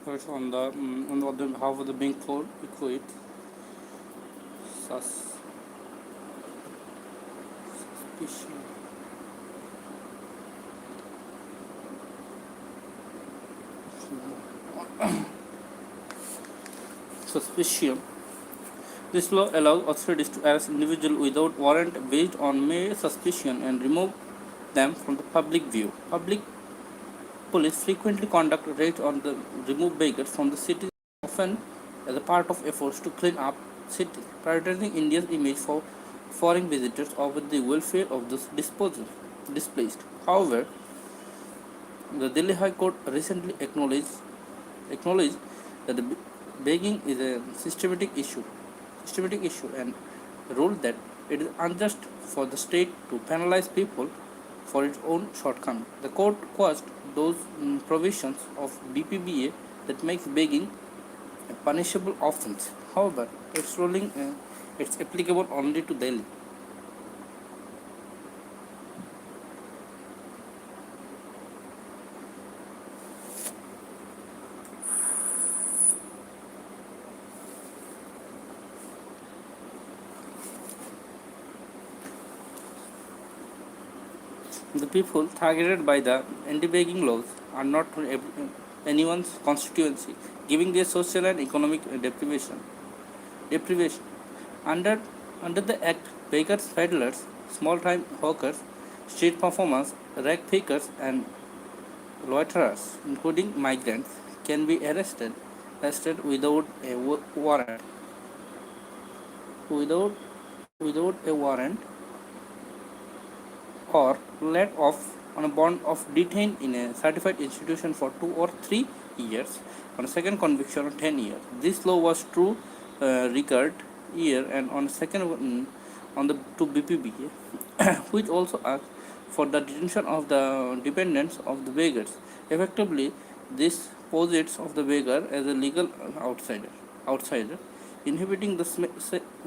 First on the half of the being equipped. Suspicion. Suspicion. This law allows authorities to arrest individuals without warrant based on mere suspicion and remove them from the public view. Public police frequently conduct raids on the removed beggars from the city, often as a part of efforts to clean up city, prioritizing India's image for foreign visitors over the welfare of those displaced. However, the Delhi High Court recently acknowledged that the begging is a systematic issue, and ruled that it is unjust for the state to penalize people for its own shortcomings. The court quashed those provisions of BPBA that makes begging a punishable offense. However, its ruling it's applicable only to Delhi. The people targeted by the anti-begging laws are not anyone's constituency, giving their social and economic deprivation. Under under the Act, beggars, peddlers, small-time hawkers, street performers, rag pickers, and loiterers, including migrants, can be arrested without a warrant, without without a warrant, or let off on a bond of detained in a certified institution for 2 or 3 years, on a second conviction of 10 years. This law was true recurred year and on second on the to BPBA, which also asked for the detention of the dependents of the beggars. Effectively, this posits of the beggar as a legal outsider, inhibiting the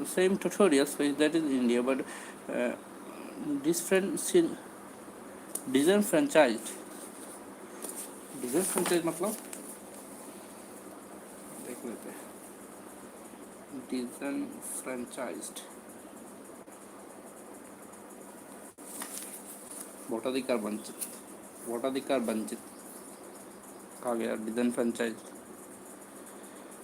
same tutorial space that is India, but uh, disenfranchised. disenfranchised disenfranchised मतलब देख लेते हैं disenfranchised वोटाधिकार वंचित कहा गया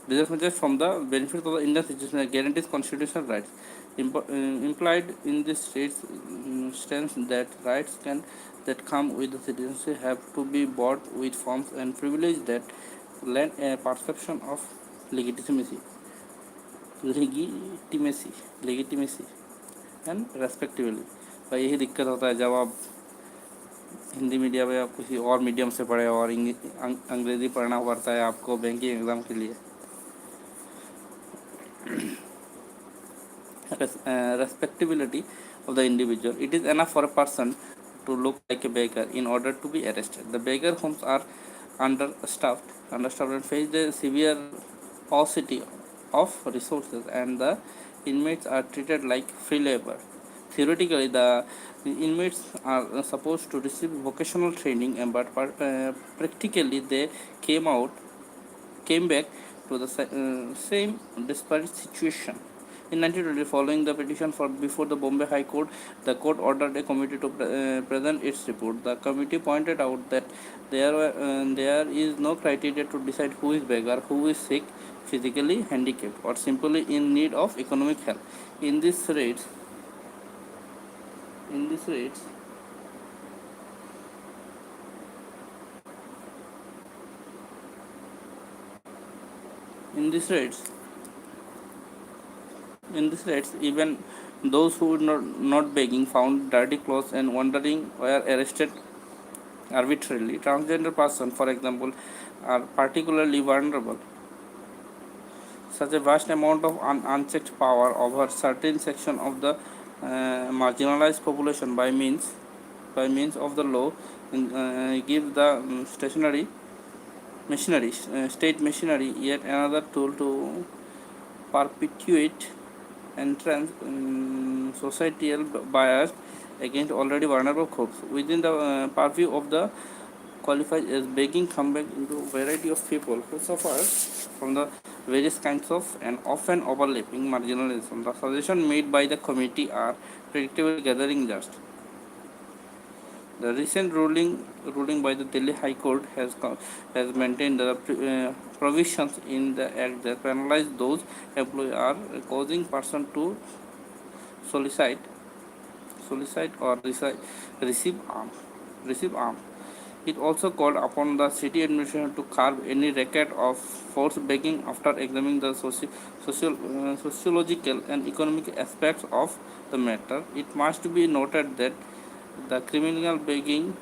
disenfranchised from the benefits of the Indian citizen that guarantees constitutional rights. Implied in this stance that rights that come with the citizenship have to be bought with forms and privileges that lend a perception of legitimacy, legitimacy, legitimacy and respectability. भाई यही दिक्कत होता है जब आप Hindi medium में आप किसी और मीडियम से पढ़े और अंग्रेज़ी पढ़ना पड़ता है आपको बैंकिंग एग्ज़ाम के लिए. Respectability of the individual. It is enough for a person to look like a beggar in order to be arrested. The beggar homes are understaffed and face the severe paucity of resources, and the inmates are treated like free labor. Theoretically, the inmates are supposed to receive vocational training, but practically they came back to the same disparate situation. In 1920, following the petition before the Bombay High Court, the court ordered a committee to present its report. The committee pointed out that there is no criteria to decide who is beggar, who is sick, physically handicapped, or simply in need of economic help. In these rates, in these rates, in these rates, even those who were not begging, found dirty clothes and wandering, were arrested arbitrarily. Transgender persons, for example, are particularly vulnerable. Such a vast amount of unchecked power over certain section of the marginalized population by means of the law gives the state machinery yet another tool to perpetuate and societal bias against already vulnerable groups. Within the purview of the qualifies as begging combined into a variety of people who suffer from the various kinds of and often overlapping marginalism. The suggestions made by the committee are predictable gathering dust. The recent ruling by the Delhi High Court has maintained the provisions in the Act that penalize those employees are causing person to solicit or receive arms. Receive arms. It also called upon the city administration to curb any racket of force begging after examining the sociological and economic aspects of the matter. It must be noted that the criminal begging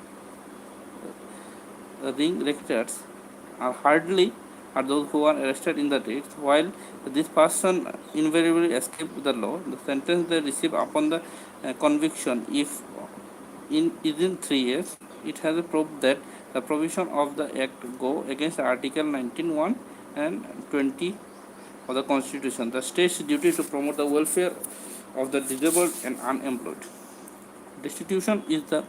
ring recruiters are hardly are those who are arrested in the raids, while this person invariably escape the law. The sentence they receive upon the conviction, if in 3 years, it has a proof that the provision of the Act go against Article 19(1) and 20 of the Constitution. The state's duty to promote the welfare of the disabled and unemployed. Destitution is the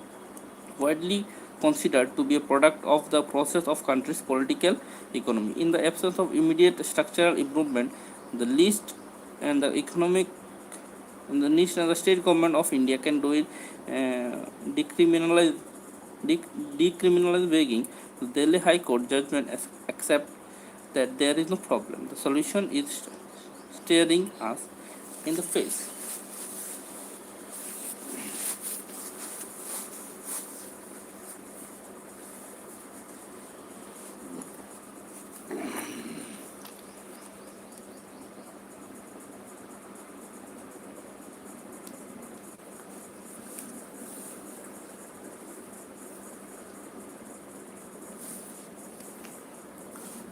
widely considered to be a product of the process of country's political economy. In the absence of immediate structural improvement, the least and the economic and the least and the state government of India can do it decriminalize decriminalize begging. The Delhi High Court judgment accept that there is no problem. The solution is staring us in the face.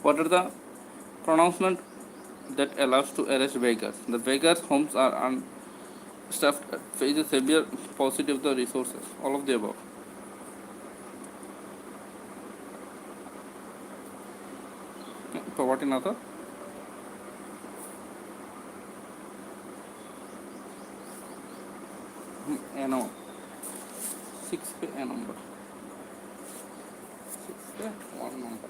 What are the pronouncement that allows to arrest beggars? The beggars' homes are unstuffed, face a severe paucity of the resources. All of the above. So what in other? A number. 6 पे a number. 6 पे 1 number.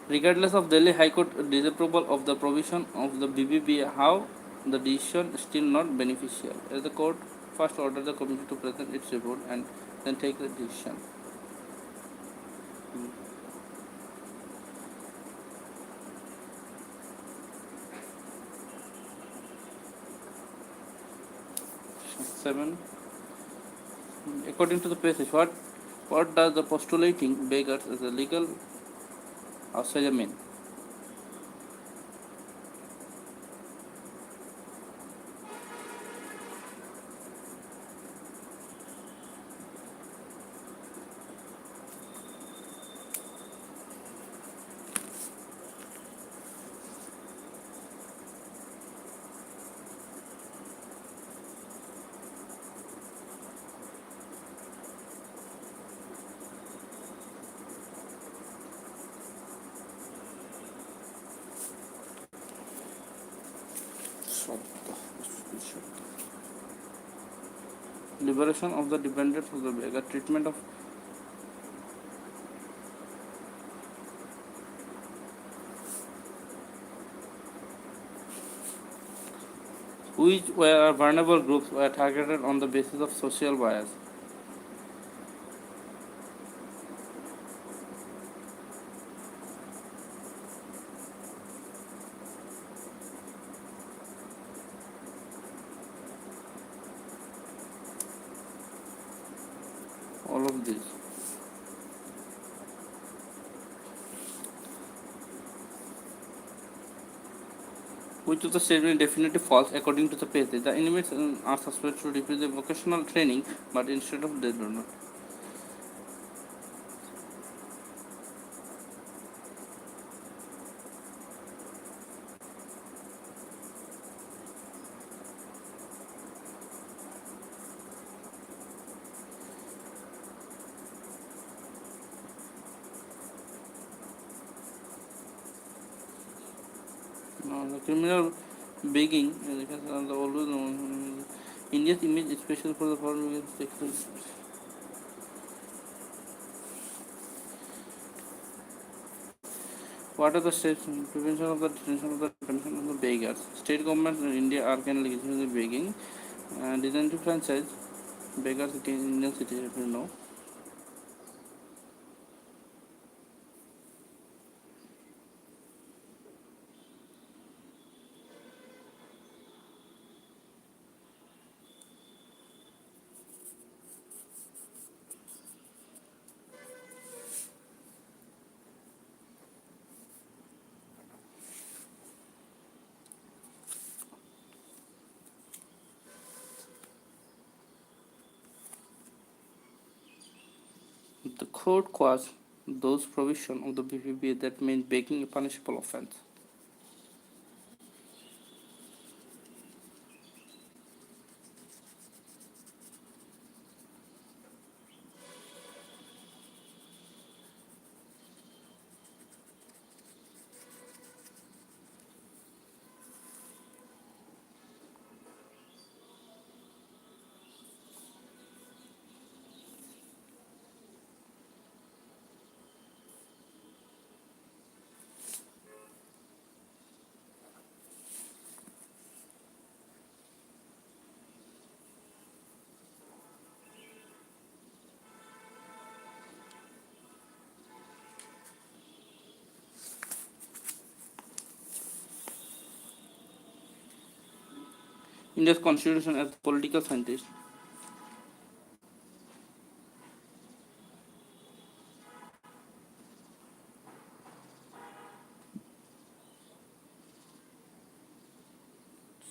Regardless of Delhi High Court disapproval of the provision of the BBB, how the decision is still not beneficial, as the court first ordered the committee to present its report and then take the decision. Seven. According to the passage, what does the postulating beggars as a legal outsider mean? Liberation of the dependents of the beggar, treatment of which were vulnerable groups were targeted on the basis of social bias. All of these. Which of the statement definitely false according to the passage? The inmates are suspected to refuse a vocational training, but instead of they do not. The criminal begging, the always known India's image, especially for the foreign sexual. What are the steps in prevention of the detention of the beggars? State governments in India are currently begging and design to franchise beggars against Indian citizens, you know. The court quashed those provisions of the BPB that made begging a punishable offence. India's constitution as a political scientist.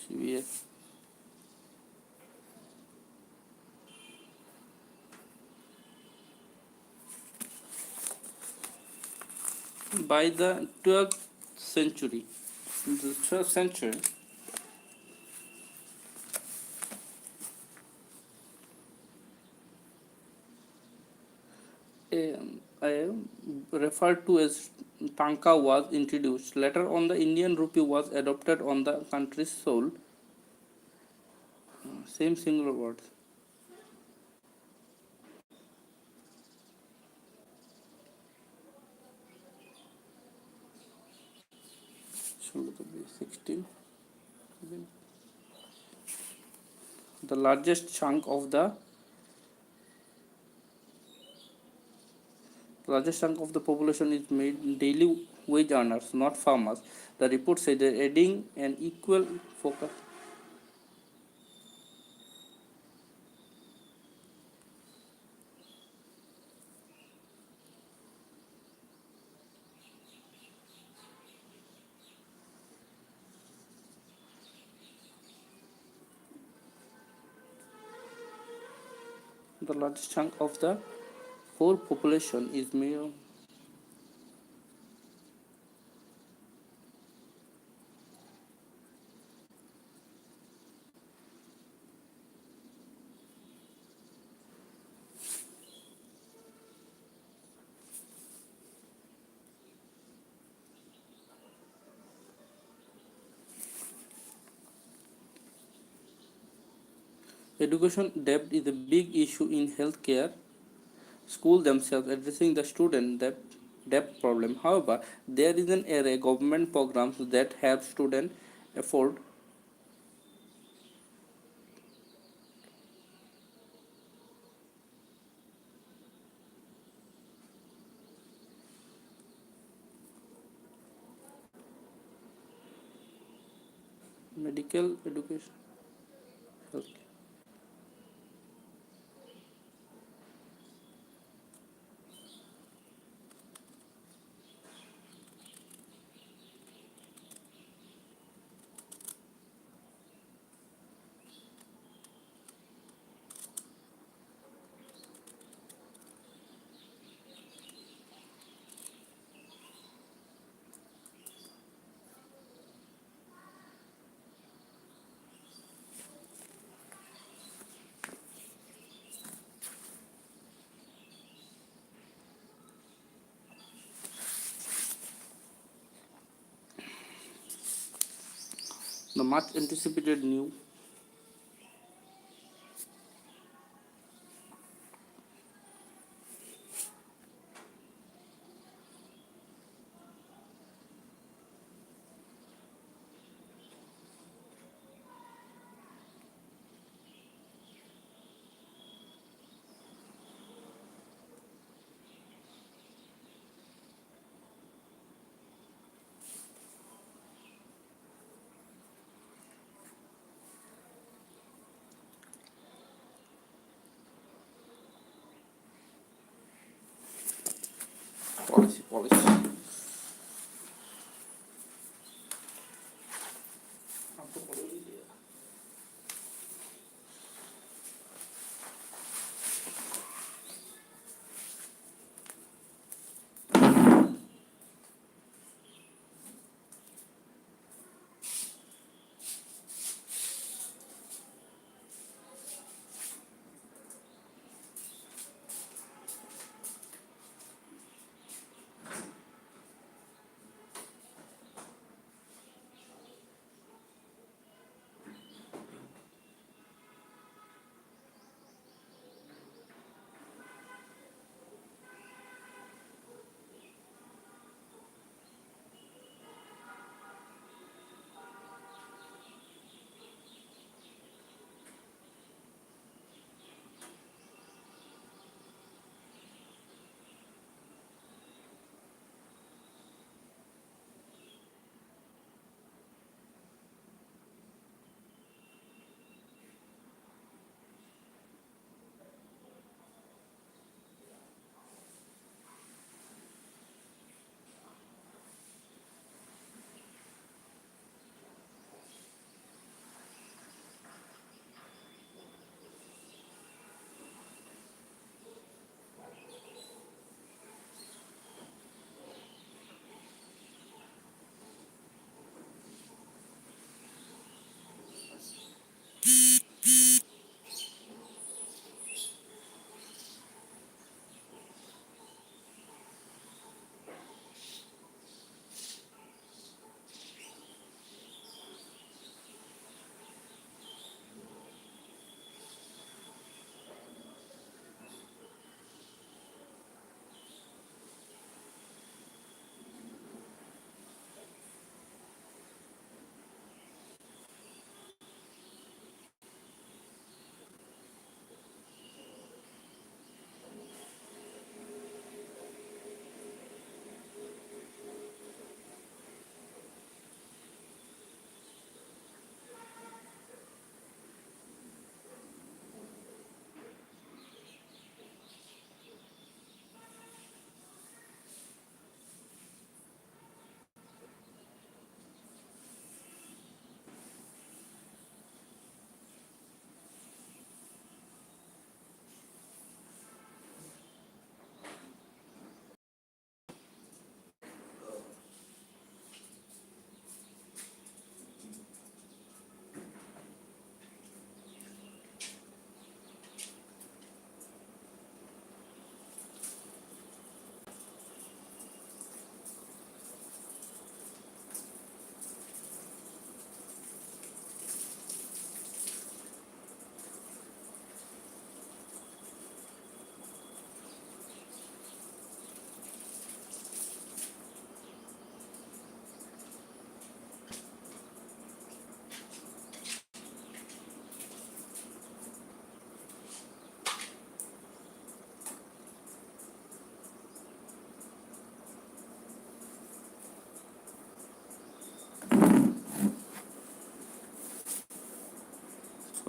CBS. By the 12th century, in the 12th century, a referred to as Tanka was introduced. Later on, the Indian rupee was adopted on the country's soul. Same singular words. Should be 16. The largest chunk of the population is made daily wage earners, not farmers. The report said that adding an equal focus. The largest chunk of the whole population is male. Education debt is a big issue in healthcare. Schools themselves addressing the student debt problem. However, there is an array government programs that help students afford medical education. Healthcare. The much anticipated new policy.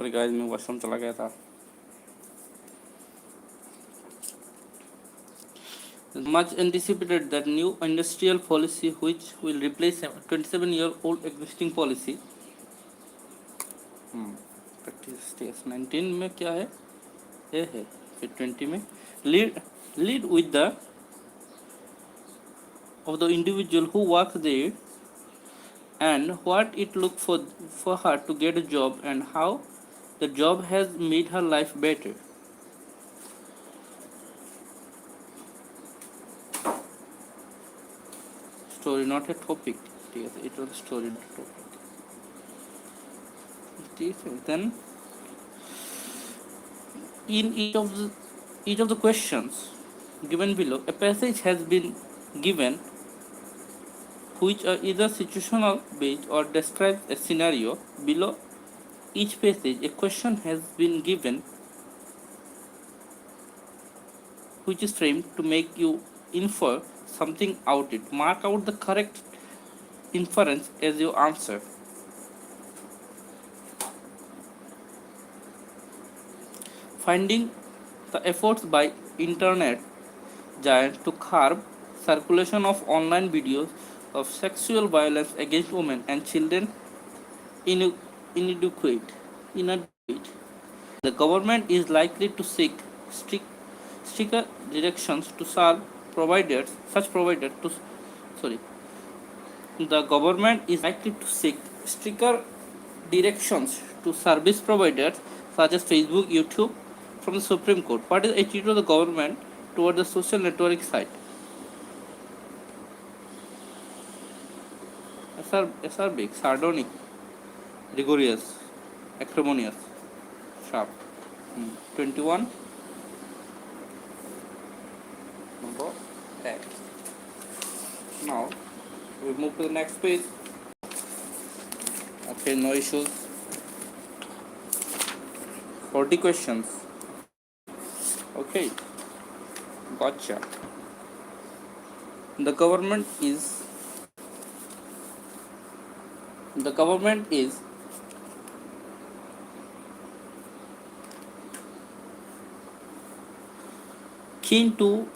Sorry guys, मैं washroom चला गया था. Much anticipated that new industrial policy which will replace 27-year-old existing policy. Practice test 19 में क्या है, ये है. फिर 20 में lead with the of the individual who works there and what it look for her to get a job and how the job has made her life better. Story, not a topic. It was a story, not a topic. Then in each of the questions given below, a passage has been given which are either situational based or describes a scenario. Below each passage, a question has been given which is framed to make you infer something out it. Mark out the correct inference as you answer. Finding the efforts by internet giants to curb circulation of online videos of sexual violence against women and children inu- inadequate. inadequate. The government is likely to seek stricter directions to such providers to sorry. The government is likely to seek stricter directions to service providers such as Facebook, YouTube from the Supreme Court. What is the attitude of the government toward the social networking site? Acerbic, sardonic, rigorous, acrimonious, sharp. 21. Number 10. Now we move to the next page. Okay, no issues. 40 questions. Okay, gotcha. The government is the government is keen to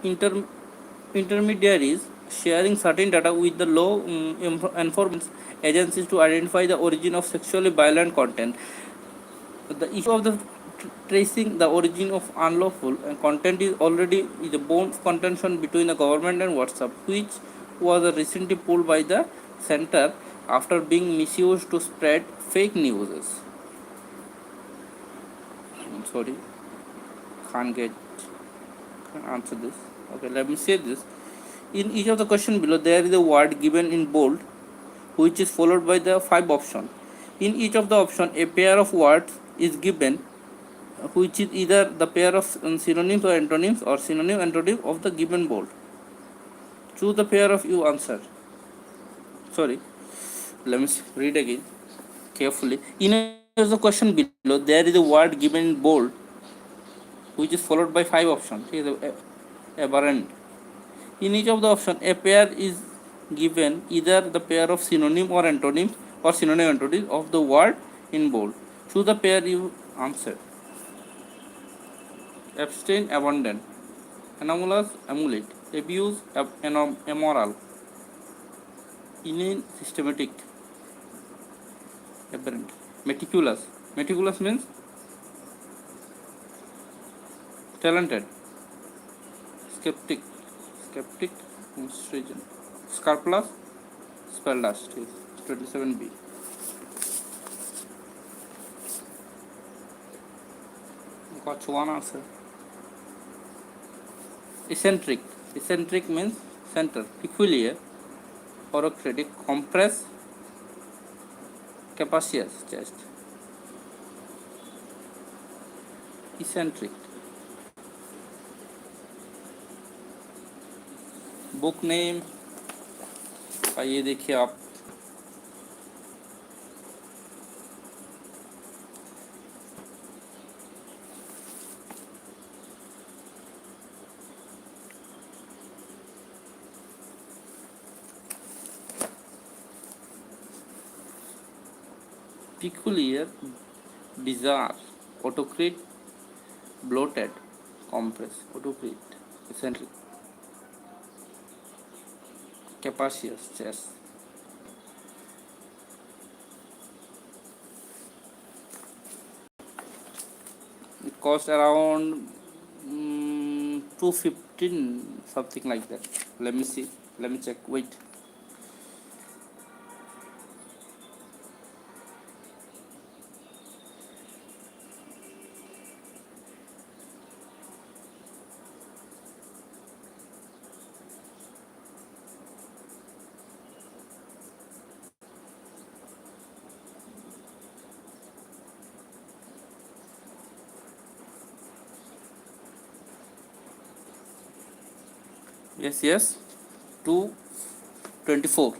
intermediaries sharing certain data with the law enforcement agencies to identify the origin of sexually violent content. The issue of the tracing the origin of unlawful content is a bone of contention between the government and WhatsApp, which was recently pulled by the center after being misused to spread fake news. I'm sorry, can't answer this. Okay, let me say this. In each of the question below, there is a word given in bold, which is followed by the 5 options. In each of the option, a pair of words is given, which is either the pair of synonyms or antonyms or synonym antonym of the given bold. Choose the pair of you answer. Sorry, let me read again carefully. In each of the question below, there is a word given in bold, which is followed by 5 options. It is aberrant. In each of the option, a pair is given either the pair of synonym or antonyms or synonym antonyms of the word in bold. Choose the pair you answer. Abstain, abandon. Anomalous, emulate. Abuse, immoral. Inane, systematic. Aberrant. Meticulous. Meticulous means talented. Skeptic. Skeptic, stringent. Scrupulous, spelldash. 27b. Got one answer. Eccentric. Eccentric means center. Peculiar, orocratic, compress, capacious, chest. Eccentric. Book name आइए देखिए आप. Peculiar, bizarre, autocrat, bloated, compress, autocrat, eccentric, capacious, chess. It cost around 215, something like that. Let me see. Let me check. Wait. Yes, 224.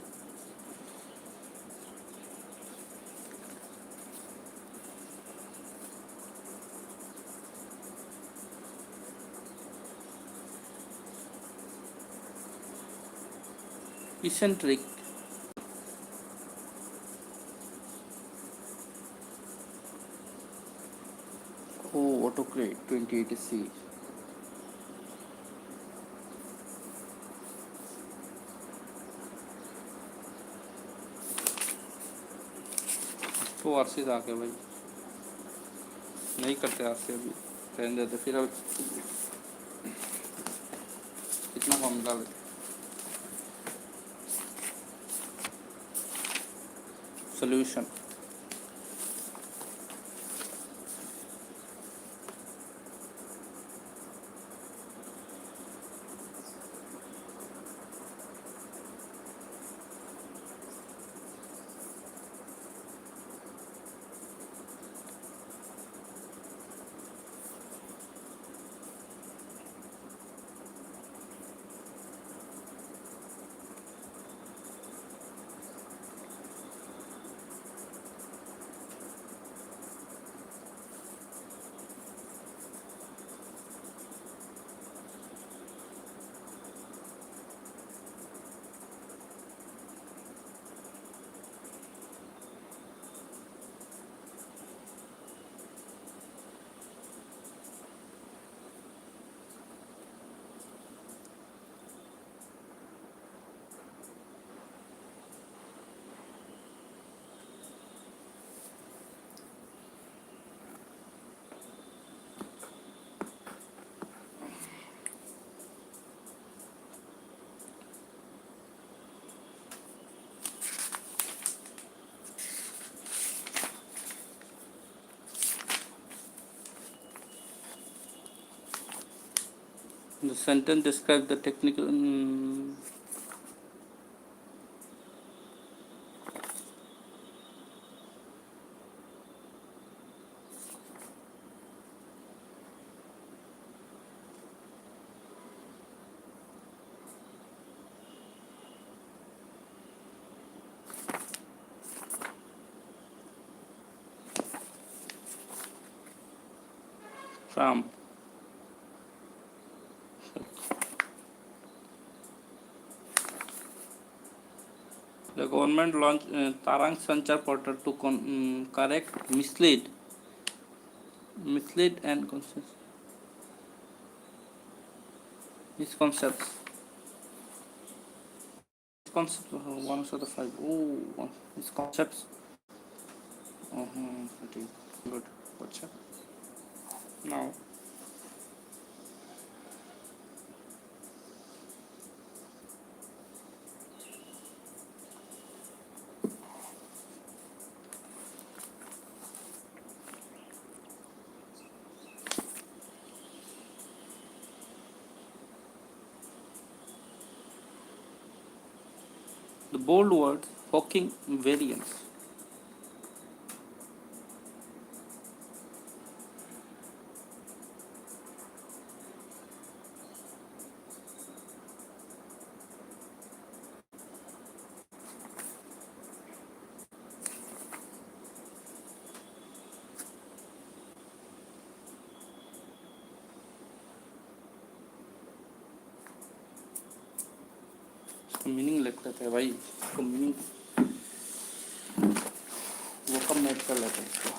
Eccentric. Oh, autocrat 2080C. वो RC आके भाई नहीं करते RC अभी रहने देते फिर अब कितना कम डाल solution The sentence describes the technical Trump. The government launched Tarang Sanchar portal to correct mislead and misconcepts. Concept one of the five. Oh, misconcepts. Okay, good. What's up now? The bold word Hawking variance. इसका meaning लिख लेते हैं भाई इसको meaning वो कब match कर लेते हैं इसको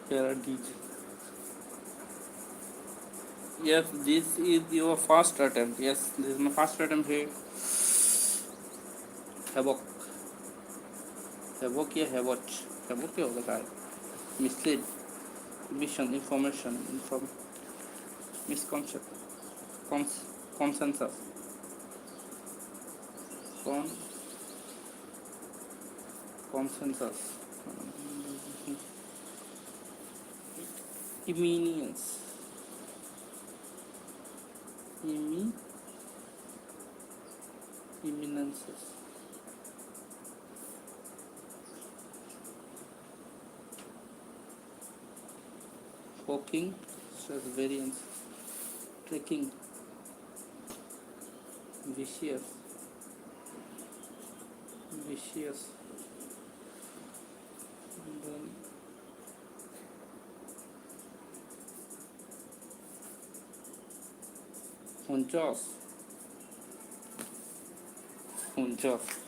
Paradise. Yes, this is your first attempt. Yes, this is my first attempt here. Havoc. Havoc या havoc. Havoc क्या होता है? Mislead. Mission, information, misconcept. Consensus. Consensus. Imminence. Imminences. poking, stress variance, tricking, vicious, vicious, and then hunchos, hunchos.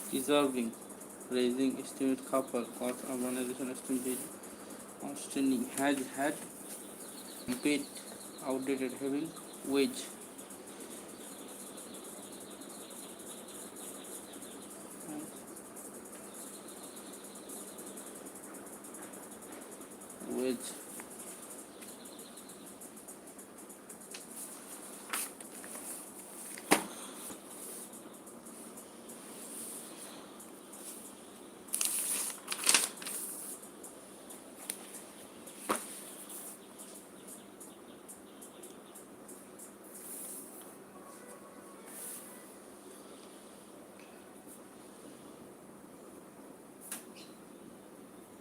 Preserving, raising estimate copper, cost urbanization estimate, outstanding has had bit outdated having wage, wage,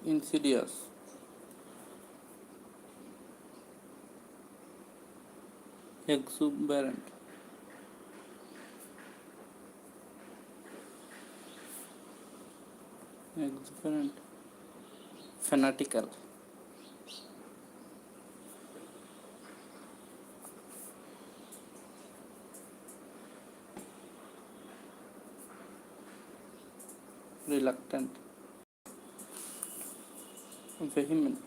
insidious, exuberant, exuberant, fanatical, reluctant, vehement,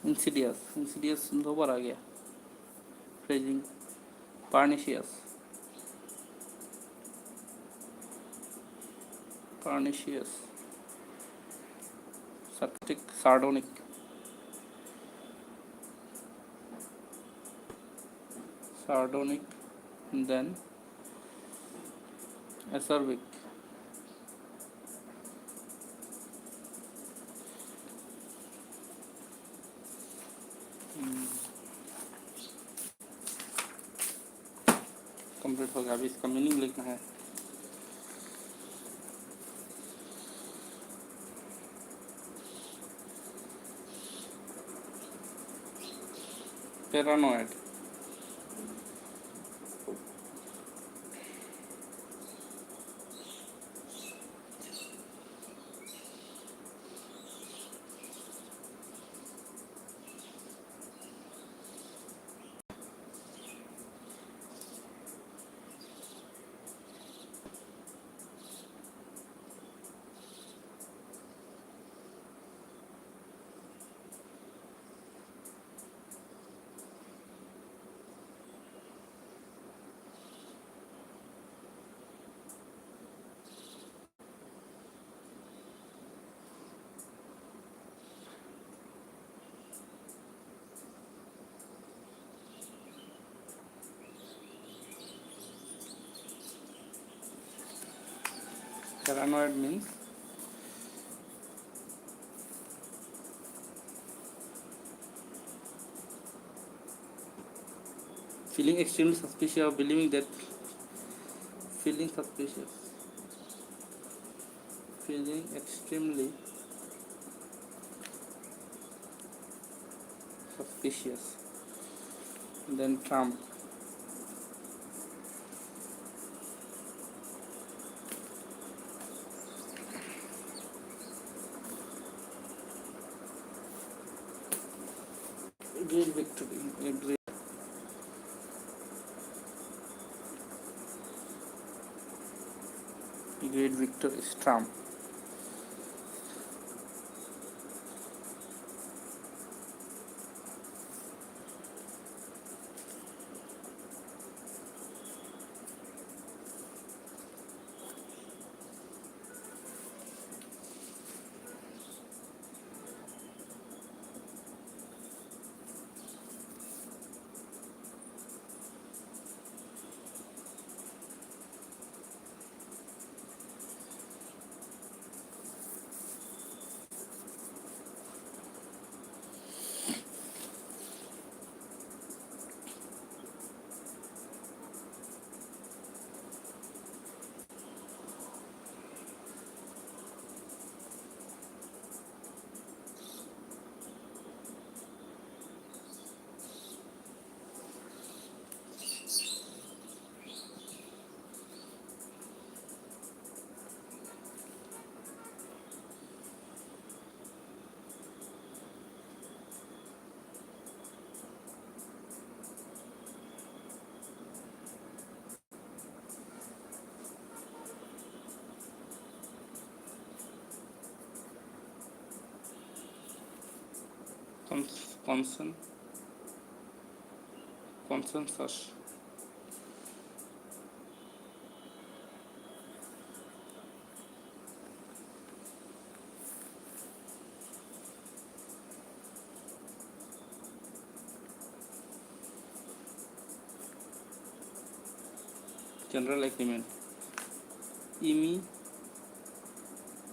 insidious, insidious दोबार आ गया, phrasing, pernicious, pernicious, sarcastic, sardonic, sardonic, and then acerbic, complete हो गया। अभी इसका meaning लिखना है। Paranoid, paranoid means Feeling extremely suspicious or believing that feeling suspicious. Feeling extremely suspicious. Then Trump. Great victory. Great victor is Trump. Consent, consensus. General agreement.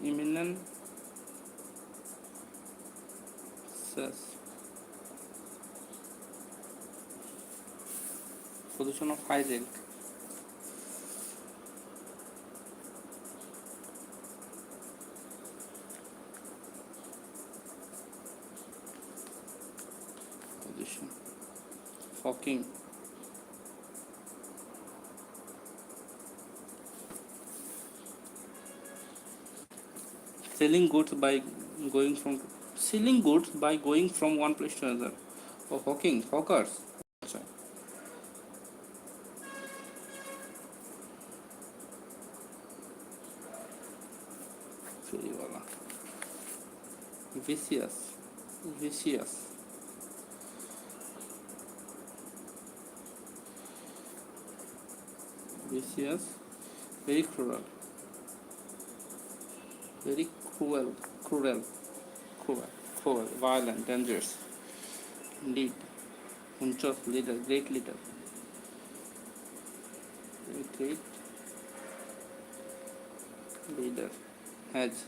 Imminent success. Position of high rank. Position. Fucking. Selling goods by going from one place to another. Oh, hawkers. फेरीवाला. Vicious. Very cruel. Very cruel, violent, dangerous. Indeed. Hunchos leader, great leader. Great leader. Hedge.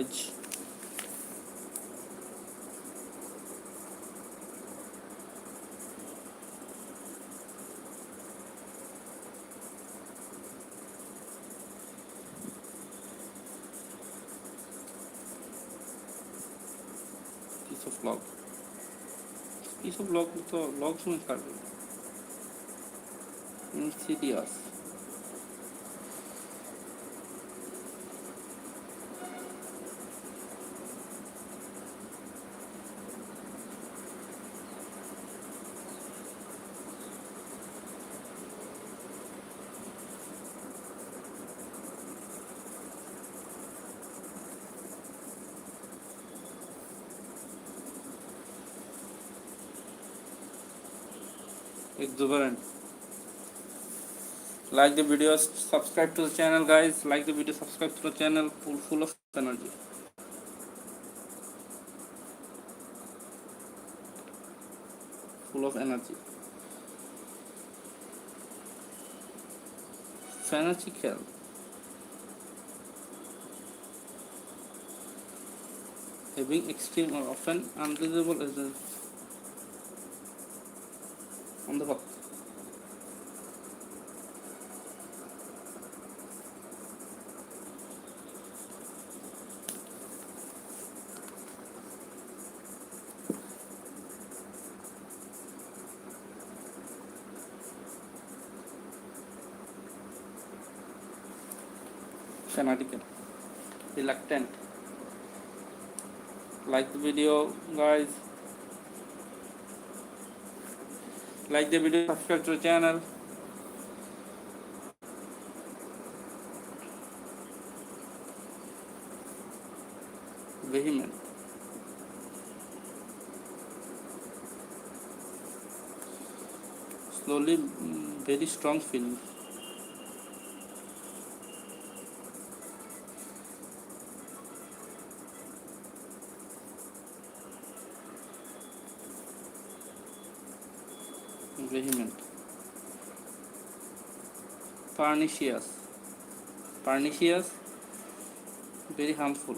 Page. piece of log तो logs में कर insidious exuberant. Like the video, subscribe to the channel guys. Like the video, subscribe to the channel. Full of energy. Full of energy. Fanatical. Having extreme or often unreasonable results on the hook. Fanatical. Reluctant. Like the video guys. Like the video, subscribe to the channel. Vehement. Slowly, very strong feelings. Vehement. Pernicious. Pernicious, very harmful.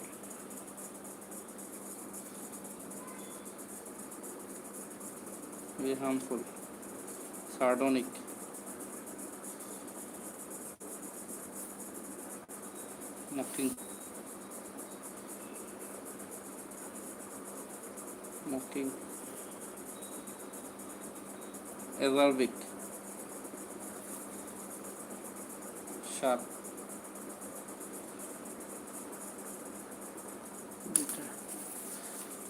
Very harmful. Sardonic. Mocking. Mocking. Acerbic. Sharp.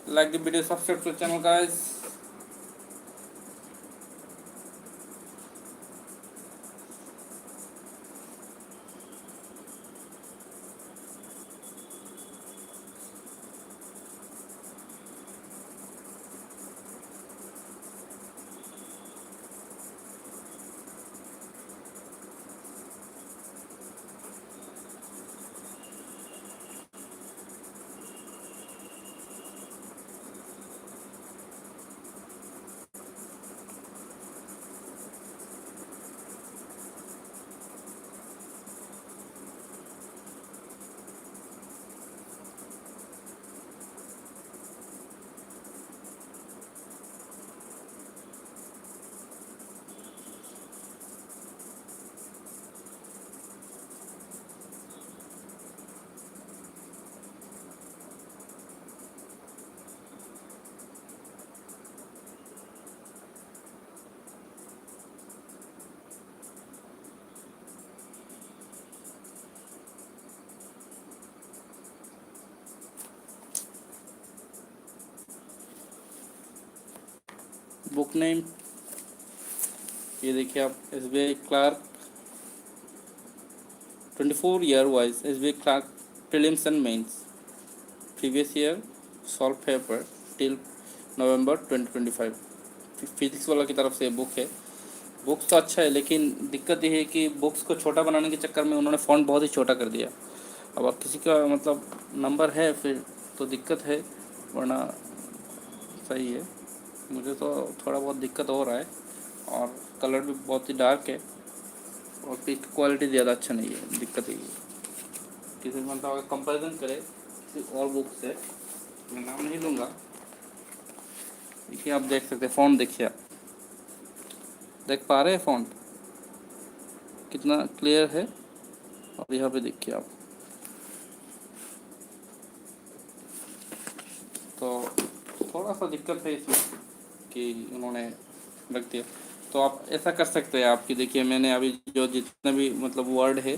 Like the video, subscribe to the channel guys. Book name ये देखिए आप SBI clerk 24-year wise SBI clerk prelims and mains previous year solve paper till November 2025 physics वाला की तरफ से book है। Books तो अच्छा है लेकिन दिक्कत ये है कि बुक्स को छोटा बनाने के चक्कर में उन्होंने फ़ॉन्ट बहुत ही छोटा कर दिया। अब आप किसी का मतलब नंबर है फिर तो दिक्कत है, वरना सही है। मुझे तो थोड़ा बहुत दिक्कत हो रहा है और कलर भी बहुत ही डार्क है और पिक क्वालिटी ज़्यादा अच्छा नहीं है। दिक्कत यही है, किसी मतलब अगर कंपैरिजन करे किसी और बुक से, मैं नाम नहीं लूँगा। देखिए आप देख सकते हैं, फ़ॉन्ट देखिए, आप देख पा रहे हैं फ़ॉन्ट कितना क्लियर है। और यहाँ पे देखिए आप, तो थोड़ा सा दिक्कत है इसमें कि उन्होंने रख दिया। तो आप ऐसा कर सकते हैं आप कि देखिए मैंने अभी जो जितने भी मतलब वर्ड है